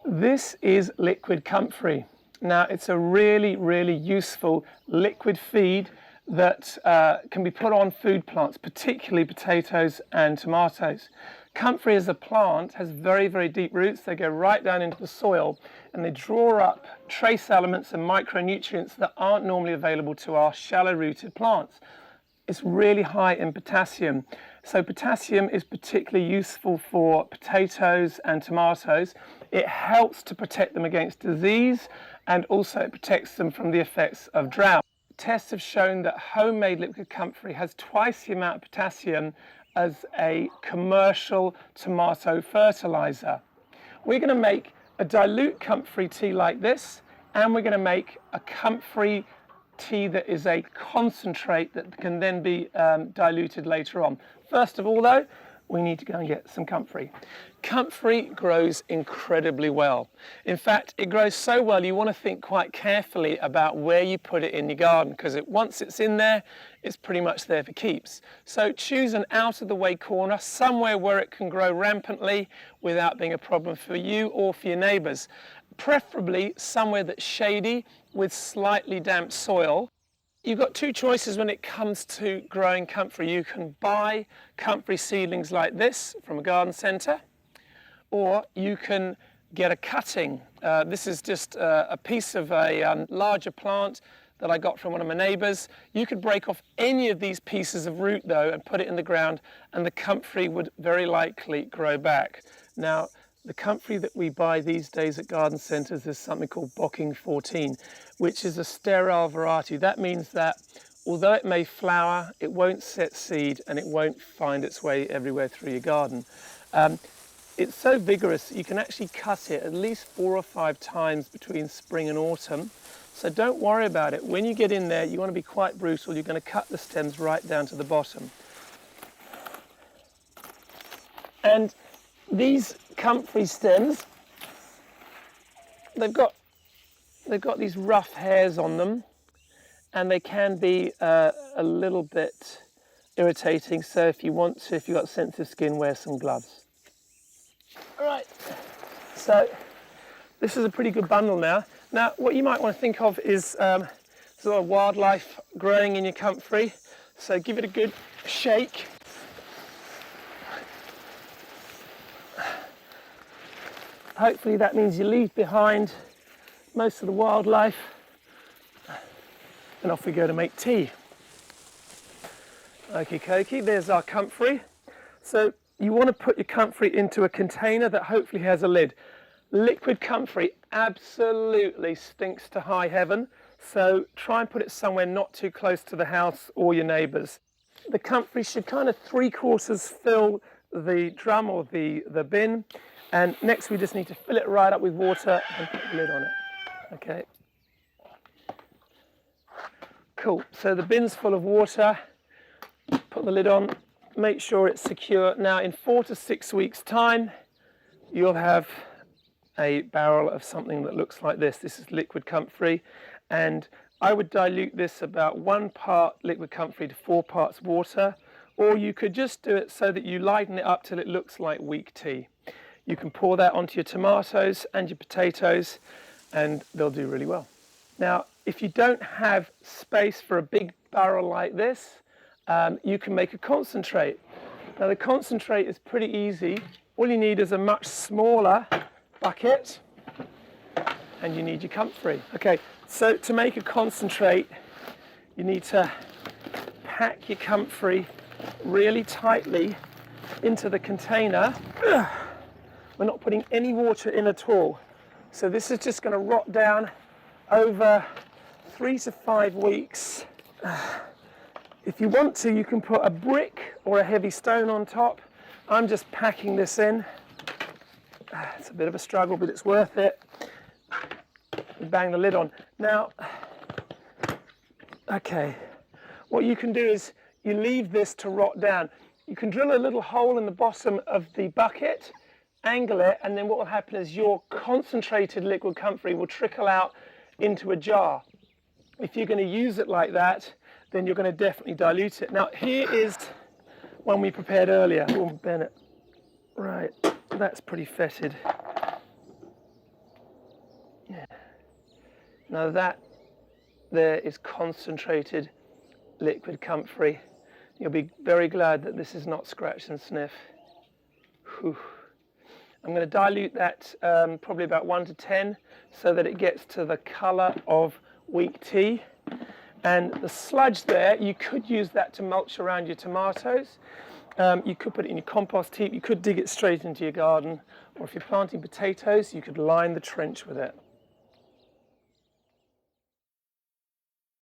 This is liquid comfrey. Now, it's a really, really useful liquid feed that can be put on food plants, particularly potatoes and tomatoes. Comfrey as a plant has very, very deep roots. They go right down into the soil and they draw up trace elements and micronutrients that aren't normally available to our shallow-rooted plants. It's really high in potassium. So potassium is particularly useful for potatoes and tomatoes. It helps to protect them against disease, and also it protects them from the effects of drought. Tests have shown that homemade liquid comfrey has twice the amount of potassium as a commercial tomato fertilizer. We're going to make a dilute comfrey tea like this, and we're going to make a comfrey tea that is a concentrate that can then be diluted later on. First of all though, we need to go and get some comfrey. Comfrey grows incredibly well. In fact, it grows so well you want to think quite carefully about where you put it in your garden, because once it's in there, it's pretty much there for keeps. So choose an out of the way corner, somewhere where it can grow rampantly without being a problem for you or for your neighbours. Preferably somewhere that's shady with slightly damp soil. You've got two choices when it comes to growing comfrey. You can buy comfrey seedlings like this from a garden centre, or you can get a cutting. This is just a piece of a larger plant that I got from one of my neighbours. You could break off any of these pieces of root though and put it in the ground, and the comfrey would very likely grow back. Now, the comfrey that we buy these days at garden centres is something called Bocking 14, which is a sterile variety. That means that although it may flower, it won't set seed and it won't find its way everywhere through your garden. It's so vigorous that you can actually cut it at least 4 or 5 times between spring and autumn. So don't worry about it. When you get in there, you want to be quite brutal. You're going to cut the stems right down to the bottom. And these comfrey stems, they've got these rough hairs on them, and they can be a little bit irritating. So if you want to, if you've got sensitive skin, wear some gloves. All right, so this is a pretty good bundle now. Now, what you might want to think of is there's a lot of wildlife growing in your comfrey, so give it a good shake. Hopefully that means you leave behind most of the wildlife, and off we go to make tea. Okie dokie, there's our comfrey. So you want to put your comfrey into a container that hopefully has a lid. Liquid comfrey absolutely stinks to high heaven, so try and put it somewhere not too close to the house or your neighbours. The comfrey should kind of 3/4 fill the drum or the bin, and next we just need to fill it right up with water and put the lid on it. Okay. Cool, so the bin's full of water, put the lid on, make sure it's secure. Now in 4 to 6 weeks time, you'll have a barrel of something that looks like this. This is liquid comfrey, and I would dilute this about 1 part liquid comfrey to 4 parts water, or you could just do it so that you lighten it up till it looks like weak tea. You can pour that onto your tomatoes and your potatoes, and they'll do really well. Now, if you don't have space for a big barrel like this, you can make a concentrate. Now, the concentrate is pretty easy. All you need is a much smaller bucket, and you need your comfrey. Okay, so to make a concentrate, you need to pack your comfrey really tightly into the container. We're not putting any water in at all. So this is just going to rot down over 3 to 5 weeks. If you want to, you can put a brick or a heavy stone on top. I'm just packing this in. It's a bit of a struggle, but it's worth it. Bang the lid on. Now, okay, what you can do is you leave this to rot down. You can drill a little hole in the bottom of the bucket, angle it, and then what will happen is your concentrated liquid comfrey will trickle out into a jar. If you're going to use it like that, then you're going to definitely dilute it. Now, here is one we prepared earlier. Oh, Bennett. Right, that's pretty fetid. Now that there is concentrated liquid comfrey. You'll be very glad that this is not scratch and sniff. Whew. I'm going to dilute that probably about 1 to 10 so that it gets to the colour of weak tea. And the sludge there, you could use that to mulch around your tomatoes. You could put it in your compost heap. You could dig it straight into your garden. Or if you're planting potatoes, you could line the trench with it.